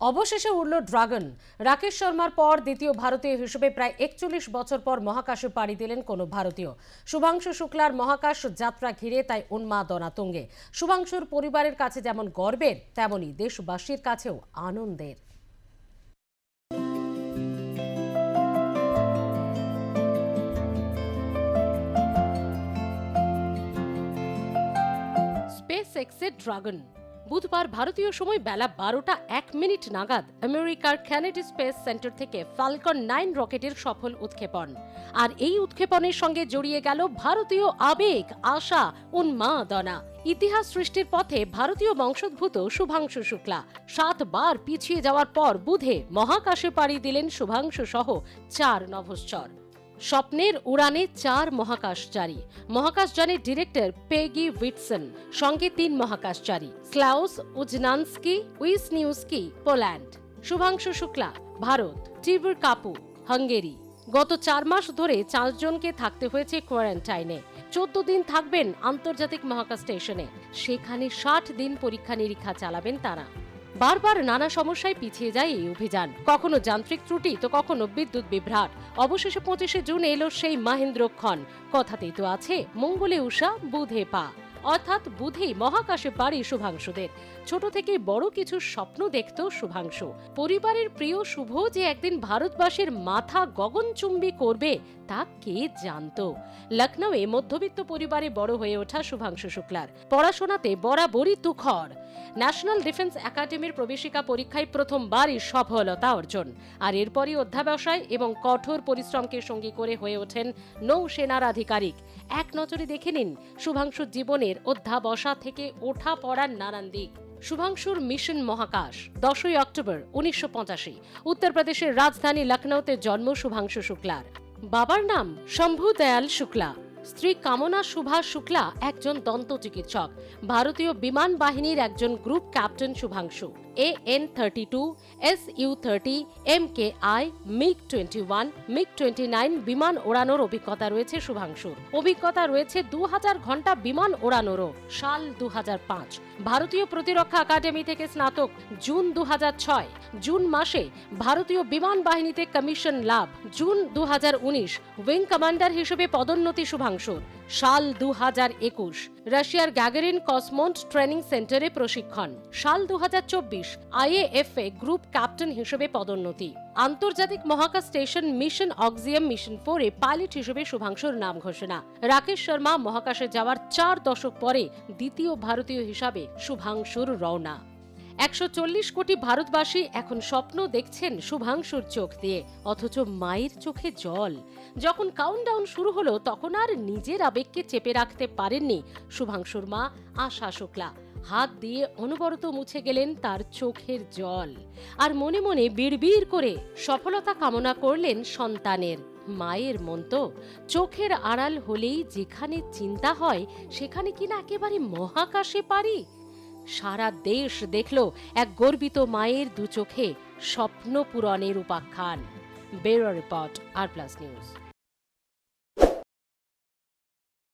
অবশেষে উড়ল ড্রাগন। রাকেশ শর্মার পর দ্বিতীয় ভারতীয় হিসেবে প্রায় ৪১ বছর পর মহাকাশে পাড়ি দিলেন কোন ভারতীয়। শুভাংশু শুক্লার মহাকাশ যাত্রা ঘিরে তাই উন্মাদনা তুঙ্গে। শুভাংশুর পরিবারের কাছে যেমন গর্বের, তেমনি দেশবাসীর কাছেও আনন্দের। স্পেস এক্সের ড্রাগন বুধবার ভারতীয় সময় বেলা ১২টা ১ মিনিট নাগাদ আমেরিকার কেনেডি স্পেস সেন্টার থেকে ফ্যালকন ৯ রকেটের সফল উৎক্ষেপণ। আর এই উৎক্ষেপণের সঙ্গে জড়িয়ে গেল ভারতীয় আবেগ, আশা, উন্মাদনা। ইতিহাস সৃষ্টির পথে ভারতীয় বংশোদ্ভূত শুভাংশু শুক্লা ৭ বার পিছিয়ে যাওয়ার পর বুধে মহাকাশে পাড়ি দিলেন শুভাংশু সহ ৪ নভশ্চর। স্বপ্নের উড়ানে ৪ মহাকাশচারী। মহাকাশযানের ডিরেক্টর পেগি উইটসন, সঙ্গে ৩ মহাকাশচারী Slawosz Uznanski, Wisniewski Poland. Shubhanshu Shukla Bharat, Tibor Kapu Hungary. গত ৪ মাস ধরে ৪ জনকে থাকতে হয়েছে কোয়ারেন্টাইনে। ১৪ দিন থাকবেন আন্তর্জাতিক মহাকাশ স্টেশনে। সেখানে ৬০ দিন পরীক্ষা নিরীক্ষা চালাবেন তারা। বারবার নানা সমস্যায় পিছিয়ে যায় এই অভিযান, কখনো যান্ত্রিক ত্রুটি তো কখনো বিদ্যুৎ বিভ্রাট। অবশেষে ২৫শে জুন এলো সেই মাহেন্দ্রক্ষণ। কথাতেই তো আছে মঙ্গলে উষা বুধে পা, অর্থাৎ বুধেই মহাকাশে পাড়ি শুভাংশুদের। ছোট থেকে বড় কিছু স্বপ্ন দেখত শুভাংশু। পরিবারের প্রিয় শুভ যে একদিন ভারতবাসীর মাথা গগনচুম্বী করবে তা কে জানত। লখনৌয়ে মধ্যবিত্ত পরিবারে বড় হয়ে ওঠা শুভাংশু শুক্লার পড়াশোনাতে বরাবরই তুখর। ন্যাশনাল ডিফেন্স একাডেমির প্রবেশিকা পরীক্ষায় প্রথমবারই সফলতা অর্জন। আর এরপরই অধ্যাবসায় এবং কঠোর পরিশ্রমকে সঙ্গী করে হয়ে ওঠেন নৌসেনার আধিকারিক। এক নজরে দেখে নিন শুভাংশুর জীবনের অধ্যাবসা থেকে ওঠা পড়ার নানান দিক। শুভাংশুর মিশন মহাকাশ। ১০ই অক্টোবর ১৯৮৫ উত্তরপ্রদেশের রাজধানী লখনৌতে জন্ম শুভাংশু শুক্লার। বাবার নাম শম্ভু দয়াল শুক্লা, স্ত্রী কামনা সুভাষ শুক্লা একজন দন্ত চিকিৎসক। ভারতীয় বিমান বাহিনীর একজন group captain Shubhanshu. AN-32, SU-30, MKI, MiG-21, MiG-29 বিমান ওড়ানোর অভিজ্ঞতা রয়েছে শুভাংশুর। অভিজ্ঞতা রয়েছে ২০০০ ঘন্টা বিমান ওড়ানোরও। সাল ২০০৫। ভারতীয় প্রতিরক্ষা একাডেমি থেকে স্নাতক জুন ২০০৬। জুন মাসে ভারতীয় বিমান বাহিনীতে কমিশন লাভ। জুন ২০১৯ উইং কমান্ডার হিসেবে পদোন্নতি শুভাংশুর। সাল ২০২১ রাশিয়ার গ্যাগারিন কসমন্ট ট্রেনিং সেন্টারে প্রশিক্ষণ। সাল ২০২৪ IAF এ গ্রুপ ক্যাপ্টেন হিসেবে পদোন্নতি। আন্তর্জাতিক মহাকাশ station mission Axiom mission 4 a pilot হিসেবে শুভাংশুর নাম ঘোষণা। রাকেশ শর্মা মহাকাশে যাওয়ার ৪ দশক পরে দ্বিতীয় ভারতীয় হিসাবে শুভাংশুর রওনা। ১৪০ কোটি ভারতবাসী এখন স্বপ্ন দেখছেন শুভাংশুর চোখ দিয়ে, অথচ মায়ের চোখে জল। যখন কাউন্টডাউন শুরু হলো তখন আর নিজের আবেগকে চেপে রাখতে পারেননি শুভাংশুর মা আশা শুক্লা। হাত দিয়ে অনবরত মুছে গেলেন তার চোখের জল। আর মনে মনে বিড়বিড় করে সফলতা কামনা করলেন সন্তানের। মায়ের মন তো চোখের আড়াল হলেই যেখানে চিন্তা হয় সেখানে কিনা একেবারে মহাকাশে পারি। সারা দেশ দেখল এক গর্বিত মায়ের দু চোখে স্বপ্ন পূরণের উপাখ্যান। ব্যুরো রিপোর্ট, আর প্লাস নিউজ।